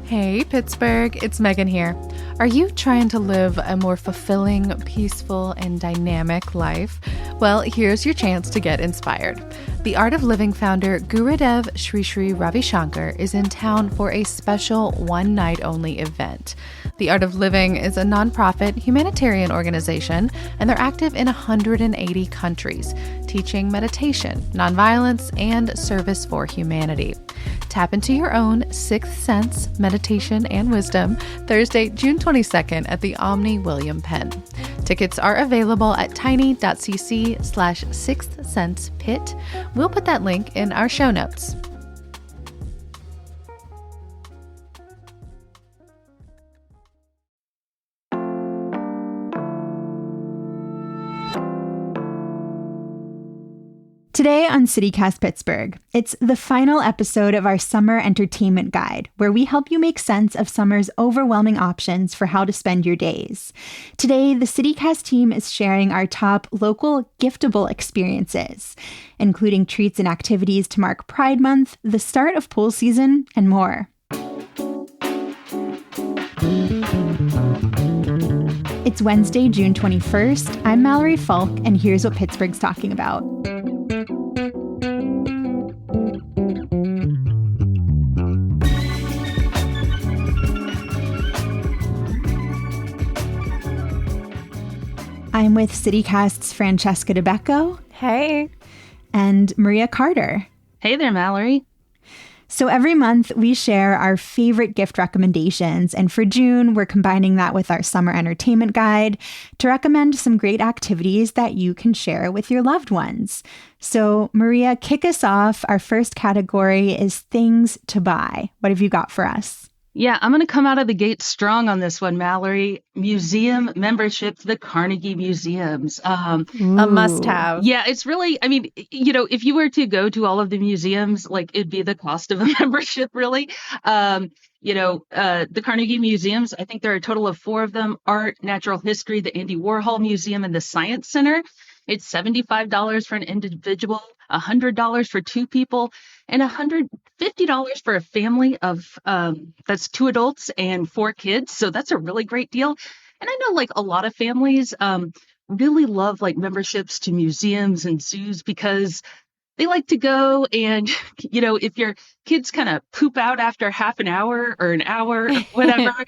Hey, Pittsburgh, it's Megan here. Are you trying to live a more fulfilling, peaceful, and dynamic life? Well, here's your chance to get inspired. The Art of Living founder Gurudev Sri Sri Ravi Shankar is in town for a special one-night-only event. The Art of Living is a nonprofit humanitarian organization, and they're active in 180 countries, teaching meditation, nonviolence, and service for humanity. Tap into your own sixth sense, meditation, and wisdom Thursday, June 22nd at the Omni William Penn. Tickets are available at tiny.cc/sixth sense pit. We'll put that link in our show notes. Today on CityCast Pittsburgh, it's the final episode of our Summer Entertainment Guide, where we help you make sense of summer's overwhelming options for how to spend your days. Today, the CityCast team is sharing our top local giftable experiences, including treats and activities to mark Pride Month, the start of pool season, and more. It's Wednesday, June 21st. I'm Mallory Falk, and here's what Pittsburgh's talking about. I'm with CityCast's Francesca DeBecco. Hey. And Maria Carter. Hey there, Mallory. So every month we share our favorite gift recommendations. And for June, we're combining that with our summer entertainment guide to recommend some great activities that you can share with your loved ones. So Maria, kick us off. Our first category is things to buy. What have you got for us? Yeah, I'm going to come out of the gate strong on this one, Mallory. Museum membership to the Carnegie Museums. A must-have. Yeah, it's really, if you were to go to all of the museums, it'd be the cost of a membership, really. The Carnegie Museums, I think there are a total of 4 of them: art, natural history, the Andy Warhol Museum, and the Science Center. It's $75 for an individual, $100 for 2 people, and $150 for a family of that's 2 adults and 4 kids. So that's a really great deal. And I know a lot of families really love memberships to museums and zoos because they like to go and, if your kids kind of poop out after half an hour or an hour or whatever,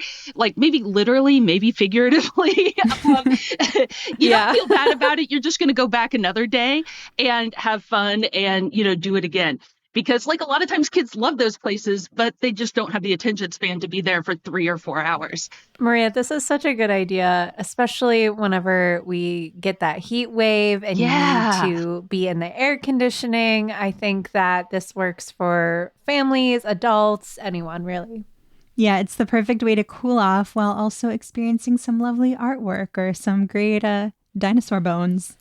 maybe literally, maybe figuratively, don't feel bad about it. You're just going to go back another day and have fun and, do it again. Because a lot of times kids love those places, but they just don't have the attention span to be there for 3 or 4 hours. Maria, this is such a good idea, especially whenever we get that heat wave and you need to be in the air conditioning. I think that this works for families, adults, anyone really. Yeah, it's the perfect way to cool off while also experiencing some lovely artwork or some great dinosaur bones.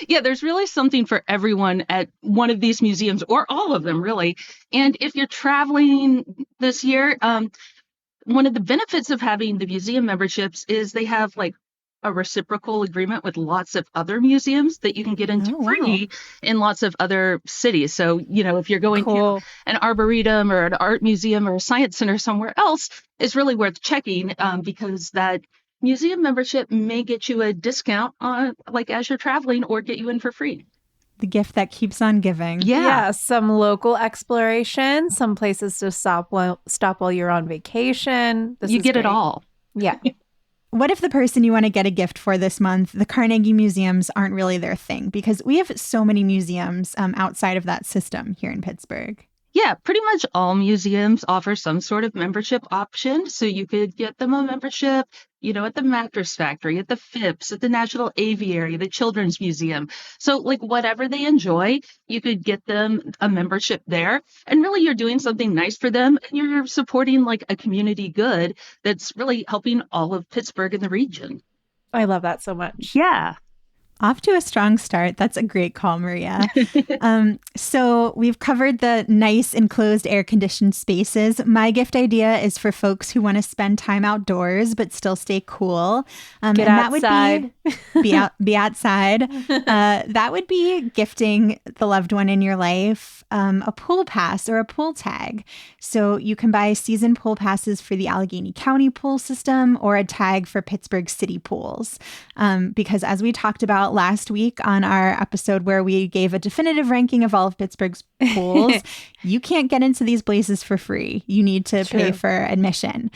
Yeah, there's really something for everyone at one of these museums, or all of them, really. And if you're traveling this year, one of the benefits of having the museum memberships is they have a reciprocal agreement with lots of other museums that you can get into free in lots of other cities. So, if you're going to an arboretum or an art museum or a science center somewhere else, it's really worth checking because that museum membership may get you a discount on as you're traveling or get you in for free. The gift that keeps on giving. Yeah, some local exploration, some places to stop while you're on vacation. You get it all. Yeah. What if the person you want to get a gift for this month, the Carnegie Museums, aren't really their thing? Because we have so many museums outside of that system here in Pittsburgh. Yeah, pretty much all museums offer some sort of membership option. So you could get them a membership, at the Mattress Factory, at the Phipps, at the National Aviary, the Children's Museum. So whatever they enjoy, you could get them a membership there. And really you're doing something nice for them. And you're supporting a community good that's really helping all of Pittsburgh and the region. I love that so much. Yeah. Off to a strong start. That's a great call, Maria. So we've covered the nice enclosed air-conditioned spaces. My gift idea is for folks who want to spend time outdoors but still stay cool. Get and outside. That would be outside. That would be gifting the loved one in your life a pool pass or a pool tag. So you can buy season pool passes for the Allegheny County pool system or a tag for Pittsburgh city pools. Because as we talked about last week on our episode where we gave a definitive ranking of all of Pittsburgh's pools, you can't get into these places for free. You need to pay for admission.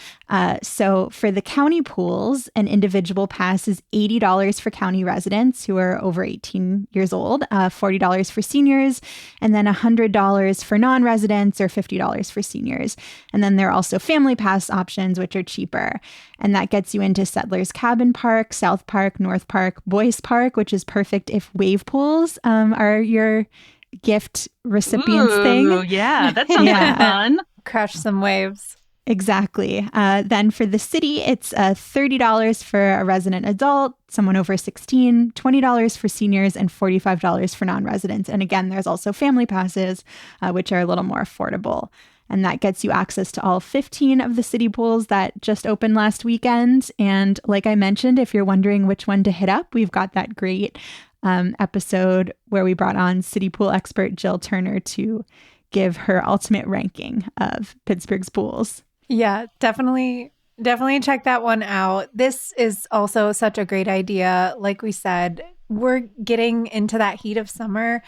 So for the county pools, an individual pass is $80 for county residents who are over 18 years old, $40 for seniors, and then $100 for non-residents or $50 for seniors. And then there are also family pass options, which are cheaper. And that gets you into Settlers Cabin Park, South Park, North Park, Boyce Park, which is perfect if wave pools are your gift recipients thing. Yeah, that sounds like fun. Crash some waves. Exactly. Then for the city, it's $30 for a resident adult, someone over 16, $20 for seniors, and $45 for non-residents. And again, there's also family passes, which are a little more affordable. And that gets you access to all 15 of the city pools that just opened last weekend. And like I mentioned, if you're wondering which one to hit up, we've got that great episode where we brought on city pool expert Jill Turner to give her ultimate ranking of Pittsburgh's pools. Yeah, definitely check that one out. This is also such a great idea. Like we said, we're getting into that heat of summer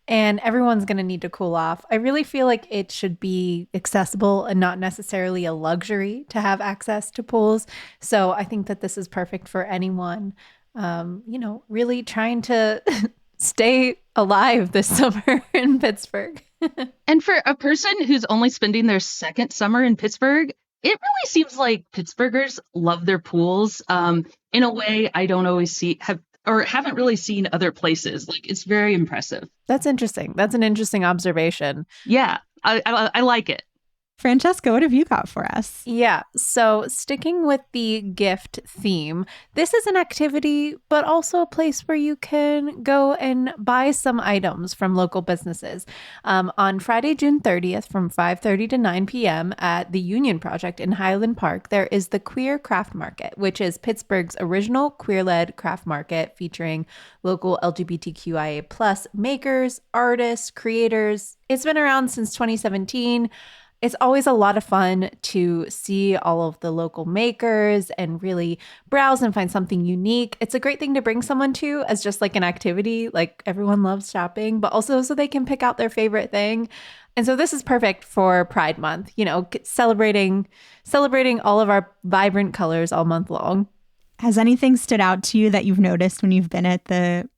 and everyone's going to need to cool off. I really feel like it should be accessible and not necessarily a luxury to have access to pools. So I think that this is perfect for anyone, really trying to stay alive this summer in Pittsburgh. And for a person who's only spending their second summer in Pittsburgh, it really seems like Pittsburghers love their pools in a way I don't always haven't really seen other places. Like, it's very impressive. That's interesting. That's an interesting observation. Yeah, I like it. Francesca, what have you got for us? Yeah, so sticking with the gift theme, this is an activity, but also a place where you can go and buy some items from local businesses. On Friday, June 30th, from 5:30 to 9 p.m. at the Union Project in Highland Park, there is the Queer Craft Market, which is Pittsburgh's original queer-led craft market featuring local LGBTQIA+ makers, artists, creators. It's been around since 2017. It's always a lot of fun to see all of the local makers and really browse and find something unique. It's a great thing to bring someone to as just like an activity. Like, everyone loves shopping, but also so they can pick out their favorite thing. And so this is perfect for Pride Month, celebrating all of our vibrant colors all month long. Has anything stood out to you that you've noticed when you've been at the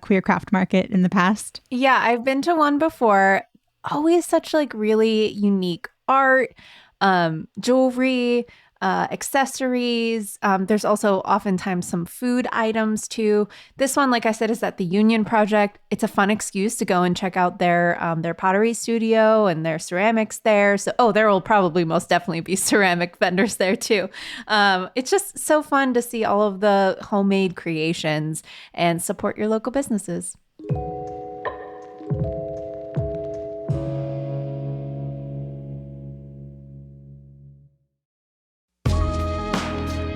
Queer Craft Market in the past? Yeah, I've been to one before. Always such like really unique art, jewelry, accessories. There's also oftentimes some food items too. This one, like I said, is at the Union Project. It's a fun excuse to go and check out their pottery studio and their ceramics there. So, there will probably most definitely be ceramic vendors there too. It's just so fun to see all of the homemade creations and support your local businesses.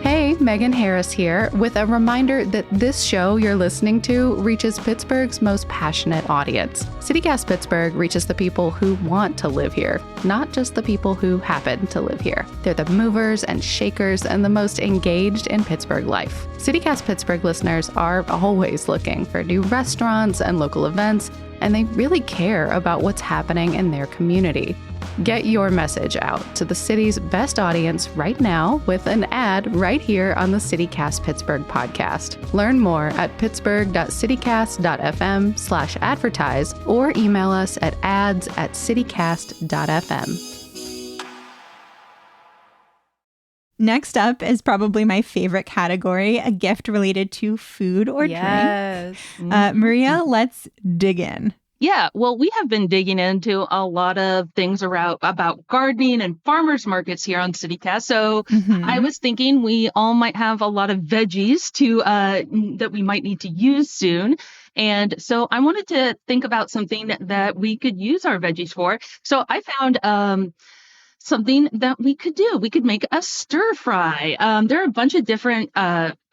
Hey, Megan Harris here with a reminder that this show you're listening to reaches Pittsburgh's most passionate audience. CityCast Pittsburgh reaches the people who want to live here, not just the people who happen to live here. They're the movers and shakers and the most engaged in Pittsburgh life. CityCast Pittsburgh listeners are always looking for new restaurants and local events, and they really care about what's happening in their community. Get your message out to the city's best audience right now with an ad right here on the CityCast Pittsburgh podcast. Learn more at pittsburgh.citycast.fm/advertise or email us at ads@citycast.fm. Next up is probably my favorite category, a gift related to food or drink. Yes. Maria, let's dig in. Yeah, well, we have been digging into a lot of things around about gardening and farmers markets here on CityCast. So I was thinking we all might have a lot of veggies to that we might need to use soon. And so I wanted to think about something that we could use our veggies for. So I found something that we could do. We could make a stir fry. There are a bunch of different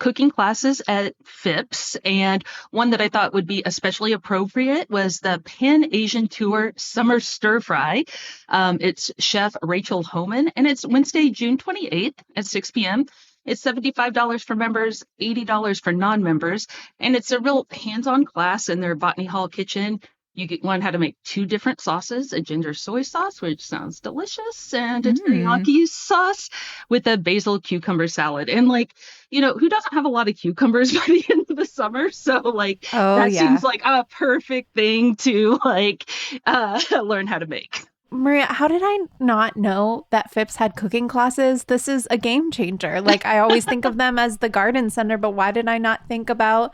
cooking classes at Phipps, and one that I thought would be especially appropriate was the Pan Asian Tour Summer Stir Fry. It's Chef Rachel Homan, and it's Wednesday, June 28th at 6 p.m. It's $75 for members, $80 for non-members, and it's a real hands-on class in their Botany Hall kitchen. You get learn how to make 2 different sauces, a ginger soy sauce, which sounds delicious, and a teriyaki sauce with a basil cucumber salad. And who doesn't have a lot of cucumbers by the end of the summer? So seems like a perfect thing to learn how to make. Maria, how did I not know that Phipps had cooking classes? This is a game changer. I always think of them as the garden center, but why did I not think about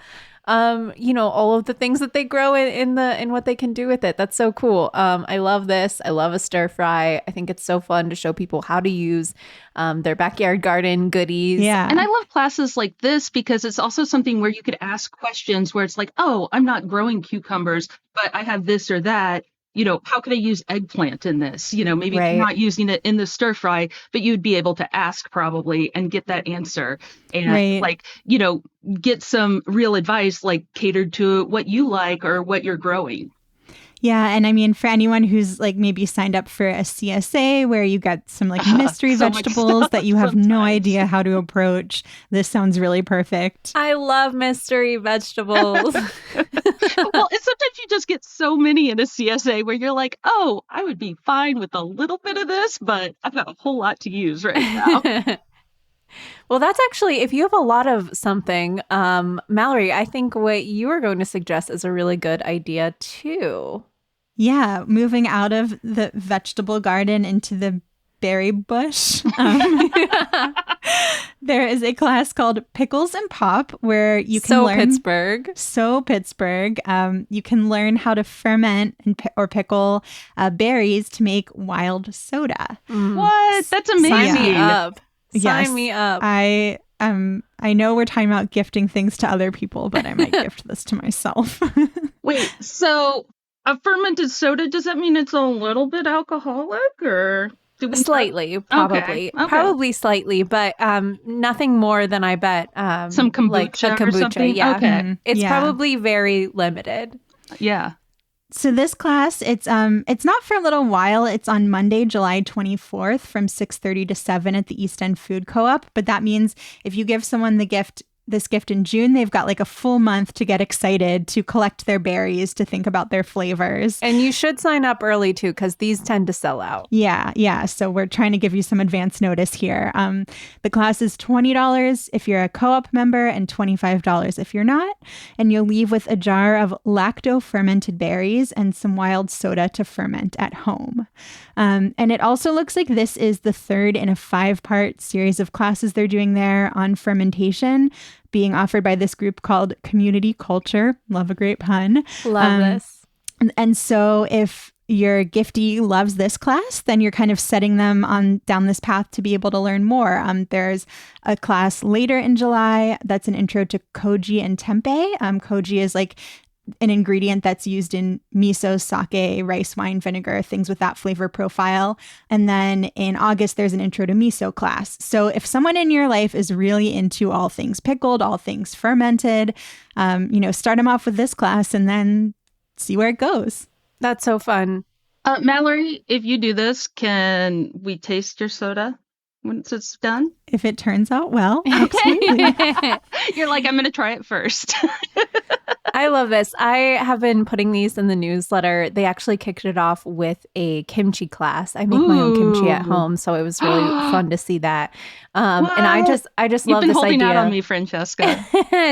all of the things that they grow in what they can do with it? That's so cool. I love this. I love a stir fry. I think it's so fun to show people how to use their backyard garden goodies. Yeah. And I love classes like this because it's also something where you could ask questions where it's like, oh, I'm not growing cucumbers, but I have this or that. How could I use eggplant in this? Maybe Right. you're not using it in the stir fry, but you'd be able to ask probably and get that answer and Right. get some real advice catered to what you like or what you're growing. Yeah. And I mean, for anyone who's maybe signed up for a CSA where you get some mystery so much vegetables stuff that you have no sometimes. idea how to approach, this sounds really perfect. I love mystery vegetables. Well, and sometimes you just get so many in a CSA where you're like, oh, I would be fine with a little bit of this, but I've got a whole lot to use right now. Well, that's actually, if you have a lot of something, Mallory, I think what you were going to suggest is a really good idea too. Yeah. Moving out of the vegetable garden into the berry bush. There is a class called Pickles and Pop where you can learn. Pittsburgh. So Pittsburgh. You can learn how to ferment or pickle berries to make wild soda. What? That's amazing. Sign me up. Yes. Sign me up. I know we're talking about gifting things to other people, but I might gift this to myself. Wait, so a fermented soda, does that mean it's a little bit alcoholic or? Slightly, probably. Okay. Probably slightly, but nothing more than I bet. Some kombucha or something? Yeah. Okay. It's Yeah. probably very limited. Yeah. So this class, it's not for a little while. It's on Monday, July 24th from 6:30 to 7 at the East End Food Co-op. But that means if you give someone this gift in June, they've got a full month to get excited, to collect their berries, to think about their flavors. And you should sign up early too, because these tend to sell out. Yeah. So we're trying to give you some advance notice here. The class is $20 if you're a co-op member and $25 if you're not. And you'll leave with a jar of lacto-fermented berries and some wild soda to ferment at home. And it also looks like this is the 3rd in a 5-part series of classes they're doing there on fermentation, being offered by this group called Community Culture. Love a great pun. Love this. And so if your giftee loves this class, then you're kind of setting them on down this path to be able to learn more. There's a class later in July that's an intro to koji and tempeh. Koji is an ingredient that's used in miso, sake, rice wine vinegar, things with that flavor profile. And then in August, there's an intro to miso class. So if someone in your life is really into all things pickled, all things fermented, start them off with this class and then see where it goes. That's so fun. Mallory, if you do this, can we taste your soda once it's done? If it turns out well, absolutely. You're like, I'm going to try it first. I love this. I have been putting these in the newsletter. They actually kicked it off with a kimchi class. I make my own kimchi at home, so it was really fun to see that. And I just love this idea. You've been holding out on me, Francesca.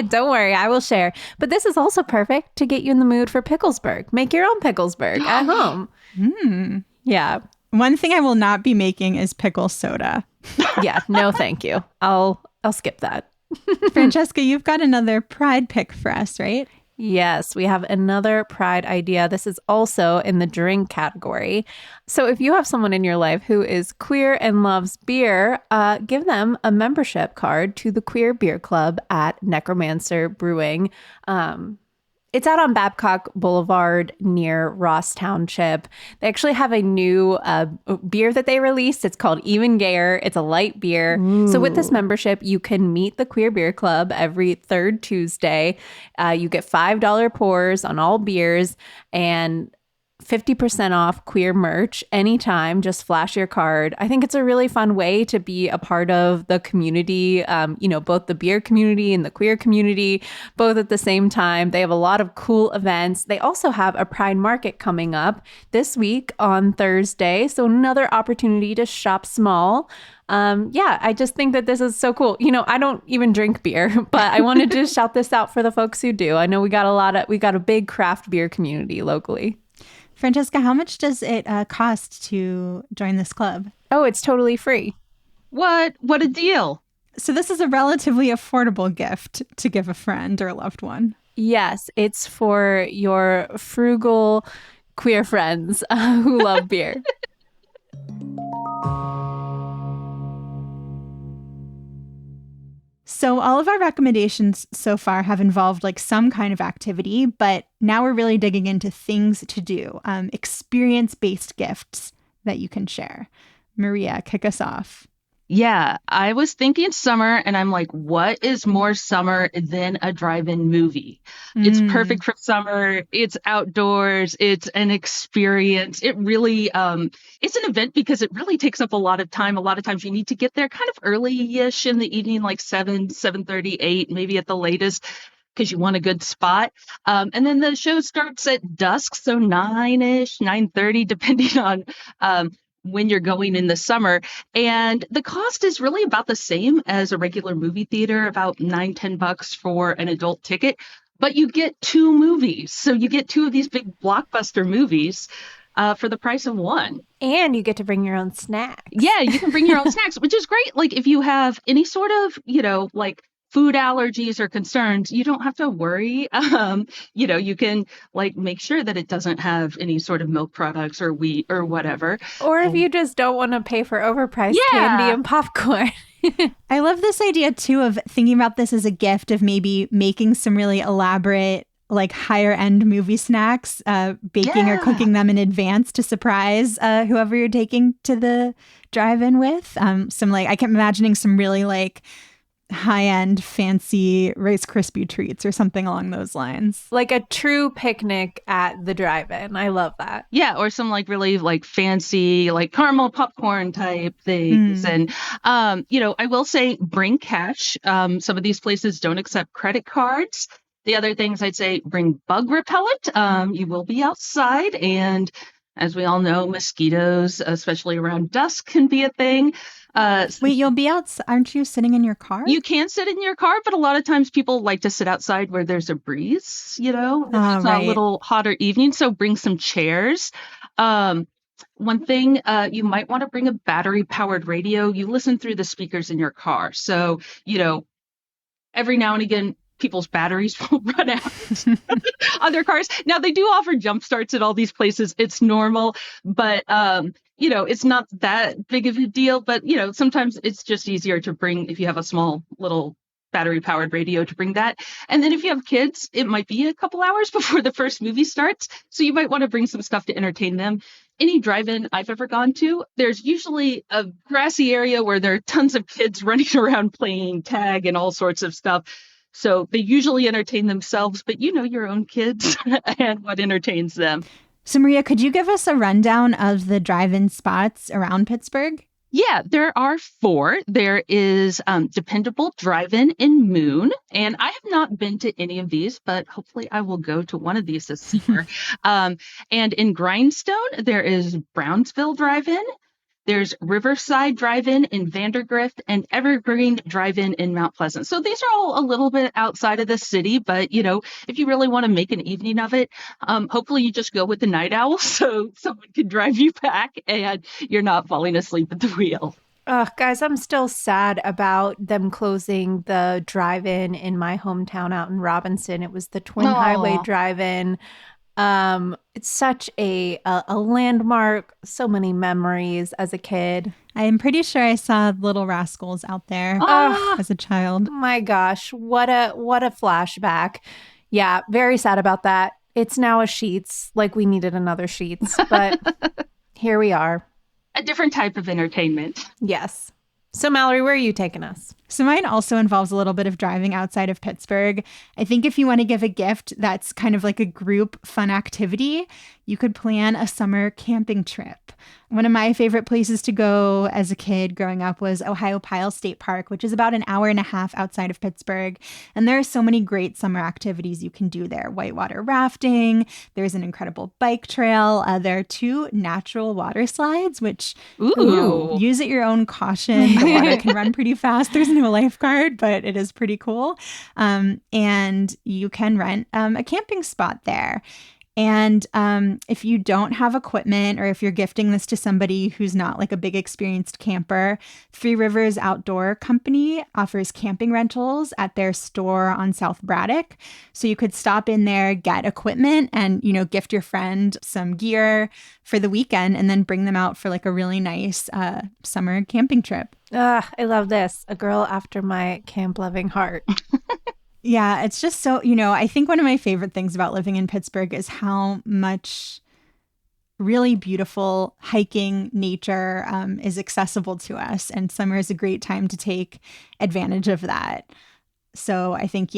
Don't worry, I will share. But this is also perfect to get you in the mood for Picklesburg. Make your own Picklesburg at home. Yeah. One thing I will not be making is pickle soda. Yeah. No, thank you. I'll skip that. Francesca, you've got another pride pick for us, right? Yes, we have another Pride idea. This is also in the drink category. So if you have someone in your life who is queer and loves beer, give them a membership card to the Queer Beer Club at Necromancer Brewing. It's out on Babcock Boulevard near Ross Township. They actually have a new beer that they released. It's called Even Gayer. It's a light beer. Ooh. So with this membership, you can meet the Queer Beer Club every third Tuesday. You get $5 pours on all beers and 50% off queer merch anytime. Just flash your card. I think it's a really fun way to be a part of the community, both the beer community and the queer community, both at the same time. They have a lot of cool events. They also have a Pride Market coming up this week on Thursday. So another opportunity to shop small. I just think that this is so cool. I don't even drink beer, but I wanted to shout this out for the folks who do. I know we got a big craft beer community locally. Francesca, how much does it cost to join this club? Oh, it's totally free. What a deal. So this is a relatively affordable gift to give a friend or a loved one. Yes, it's for your frugal queer friends who love beer. So all of our recommendations so far have involved like some kind of activity, but now we're really digging into things to do, experience-based gifts that you can share. Maria, kick us off. Yeah, I was thinking summer and I'm like, what is more summer than a drive-in movie? It's perfect for summer. It's outdoors. It's an experience. It really, it's an event because it really takes up a lot of time. A lot of times you need to get there kind of early-ish in the evening, like 7:30, 8, maybe at the latest, because you want a good spot. And then the show starts at dusk, so 9-ish, 9:30, depending on when you're going in the summer. And the cost is really about the same as a regular movie theater, about $9-10 for an adult ticket. But you get 2 movies. So you get 2 of these big blockbuster movies for the price of one. And you get to bring your own snacks. Yeah, you can bring your own snacks, which is great. Like if you have any sort of, like food allergies or concerns, you don't have to worry. You can like make sure that it doesn't have any sort of milk products or wheat or whatever. Or if you just don't want to pay for overpriced candy and popcorn. I love this idea too of thinking about this as a gift of maybe making some really elaborate, like higher end movie snacks, baking or cooking them in advance to surprise whoever you're taking to the drive-in with. I kept imagining some really like high-end fancy Rice Krispie treats or something along those lines. Like a true picnic at the drive-in. I love that. Yeah, or some like really like fancy like caramel popcorn type things. And I will say bring cash. Some of these places don't accept credit cards. The other things I'd say, bring bug repellent. You will be outside, and as we all know, mosquitoes, especially around dusk, can be a thing. Wait, you'll be out? Aren't you sitting in your car? You can sit in your car, but a lot of times people like to sit outside where there's a breeze, it's a little hotter evening. So bring some chairs. One thing, you might want to bring a battery-powered radio. You listen through the speakers in your car. So, every now and again, people's batteries will run out on their cars. Now, they do offer jump starts at all these places. It's normal, but it's not that big of a deal. But, sometimes it's just easier to bring, if you have a small little battery-powered radio, to bring that. And then if you have kids, it might be a couple hours before the first movie starts. So you might want to bring some stuff to entertain them. Any drive-in I've ever gone to, there's usually a grassy area where there are tons of kids running around playing tag and all sorts of stuff. So they usually entertain themselves, but your own kids and what entertains them. So Maria, could you give us a rundown of the drive-in spots around Pittsburgh? Yeah, there are 4. There is Dependable Drive-In in Moon, and I have not been to any of these, but hopefully I will go to one of these this summer. And in Grindstone, there is Brownsville Drive-In. There's Riverside Drive-In in Vandergrift and Evergreen Drive-In in Mount Pleasant. So these are all a little bit outside of the city, but, if you really want to make an evening of it, hopefully you just go with the night owl so someone can drive you back and you're not falling asleep at the wheel. Guys, I'm still sad about them closing the drive-in in my hometown out in Robinson. It was the Twin Highway Aw. Drive-In. It's such a landmark, so many memories as a kid. I'm pretty sure I saw Little Rascals out there Ah. as a child. My gosh, what a flashback. Yeah, very sad about that. It's now a Sheetz, like we needed another Sheetz, but here we are. A different type of entertainment. Yes. So Mallory, where are you taking us? So mine also involves a little bit of driving outside of Pittsburgh. I think if you want to give a gift that's kind of like a group fun activity, you could plan a summer camping trip. One of my favorite places to go as a kid growing up was Ohiopyle State Park, which is about an hour and a half outside of Pittsburgh. And there are so many great summer activities you can do there. Whitewater rafting, there's an incredible bike trail. There are 2 natural water slides, which Ooh. use at your own caution. The water can run pretty fast. There's no lifeguard, but it is pretty cool. And you can rent a camping spot there. And if you don't have equipment, or if you're gifting this to somebody who's not like a big experienced camper, Three Rivers Outdoor Company offers camping rentals at their store on South Braddock. So you could stop in there, get equipment, and, gift your friend some gear for the weekend, and then bring them out for like a really nice summer camping trip. I love this. A girl after my camp-loving heart. Yeah, it's just so, I think one of my favorite things about living in Pittsburgh is how much really beautiful hiking nature is accessible to us. And summer is a great time to take advantage of that. So I think,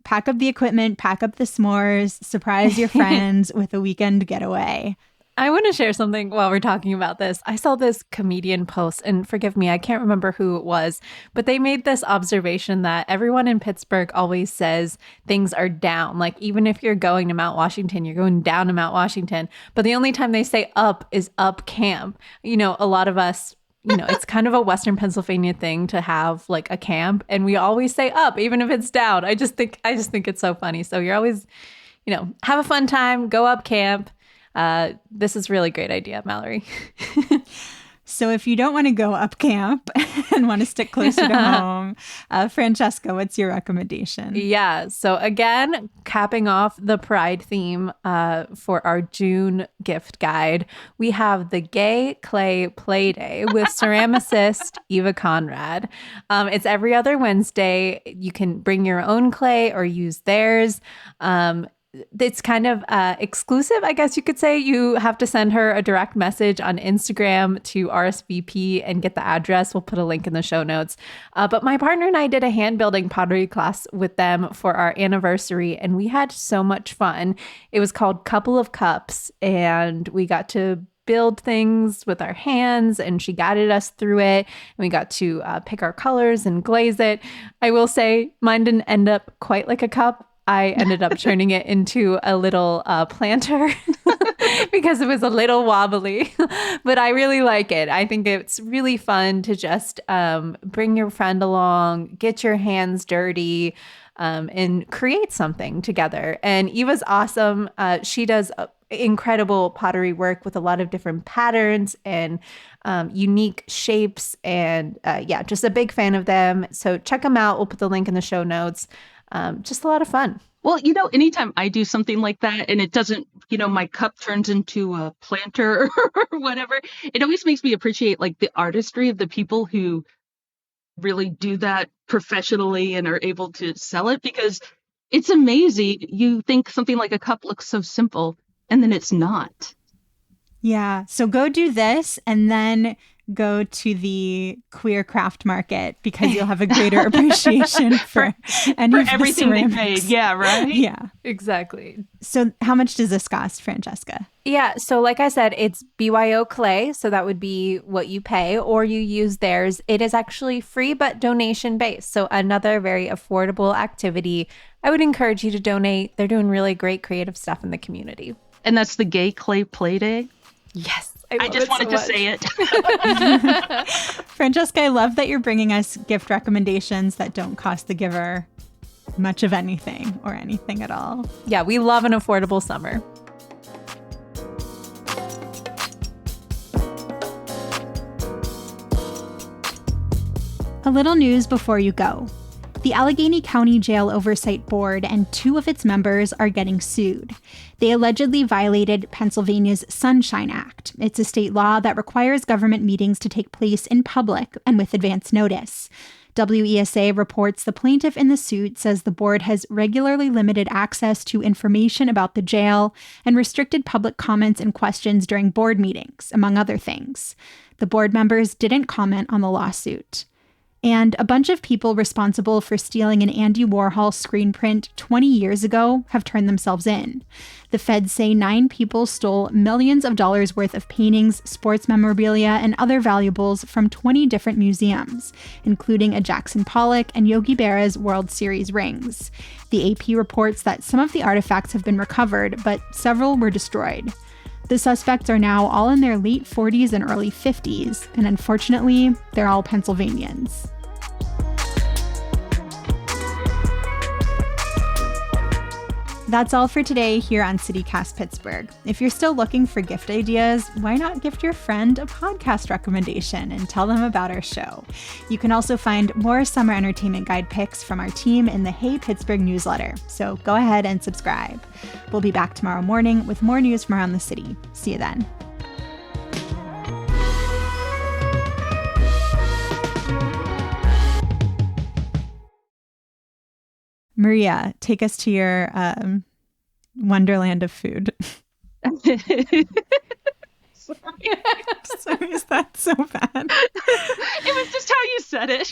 pack up the equipment, pack up the s'mores, surprise your friends with a weekend getaway. I want to share something while we're talking about this. I saw this comedian post, and forgive me, I can't remember who it was, but they made this observation that everyone in Pittsburgh always says things are down. Like, even if you're going to Mount Washington, you're going down to Mount Washington. But the only time they say up is up camp. A lot of us, it's kind of a Western Pennsylvania thing to have like a camp, and we always say up, even if it's down. I just think it's so funny. So you're always, have a fun time, go up camp. This is a really great idea, Mallory. So if you don't want to go up camp and want to stick closer to home, Francesca, what's your recommendation? Yeah. So again, capping off the Pride theme for our June gift guide, we have the Gay Clay Play Day with ceramicist Eva Conrad. It's every other Wednesday. You can bring your own clay or use theirs. It's kind of exclusive, I guess you could say. You have to send her a direct message on Instagram to RSVP and get the address. We'll put a link in the show notes. But my partner and I did a hand building pottery class with them for our anniversary, and we had so much fun. It was called Couple of Cups, and we got to build things with our hands, and she guided us through it, and we got to pick our colors and glaze it. I will say mine didn't end up quite like a cup. I ended up turning it into a little planter because it was a little wobbly, but I really like it. I think it's really fun to just bring your friend along, get your hands dirty, and create something together. And Eva's awesome. She does incredible pottery work with a lot of different patterns and unique shapes. And just a big fan of them. So check them out. We'll put the link in the show notes. Just a lot of fun. Well, anytime I do something like that and it doesn't, my cup turns into a planter or whatever, it always makes me appreciate like the artistry of the people who really do that professionally and are able to sell it, because it's amazing. You think something like a cup looks so simple, and then it's not. Yeah. So go do this and then go to the queer craft market, because you'll have a greater appreciation for everything they've made. Yeah, right? Yeah. Exactly. So how much does this cost, Francesca? Yeah. So like I said, it's BYO clay. So that would be what you pay, or you use theirs. It is actually free, but donation based. So another very affordable activity. I would encourage you to donate. They're doing really great creative stuff in the community. And that's the Gay Clay Play Day? Yes. I just wanted to say it. Francesca, I love that you're bringing us gift recommendations that don't cost the giver much of anything or anything at all. Yeah, we love an affordable summer. A little news before you go. The Allegheny County Jail Oversight Board and 2 of its members are getting sued. They allegedly violated Pennsylvania's Sunshine Act. It's a state law that requires government meetings to take place in public and with advance notice. WESA reports the plaintiff in the suit says the board has regularly limited access to information about the jail and restricted public comments and questions during board meetings, among other things. The board members didn't comment on the lawsuit. And a bunch of people responsible for stealing an Andy Warhol screen print 20 years ago have turned themselves in. The feds say 9 people stole millions of dollars worth of paintings, sports memorabilia, and other valuables from 20 different museums, including a Jackson Pollock and Yogi Berra's World Series rings. The AP reports that some of the artifacts have been recovered, but several were destroyed. The suspects are now all in their late 40s and early 50s, and unfortunately, they're all Pennsylvanians. That's all for today here on CityCast Pittsburgh. If you're still looking for gift ideas, why not gift your friend a podcast recommendation and tell them about our show? You can also find more summer entertainment guide picks from our team in the Hey Pittsburgh newsletter, so go ahead and subscribe. We'll be back tomorrow morning with more news from around the city. See you then. Maria, take us to your wonderland of food. Sorry. Sorry, is that so bad? It was just how you said it.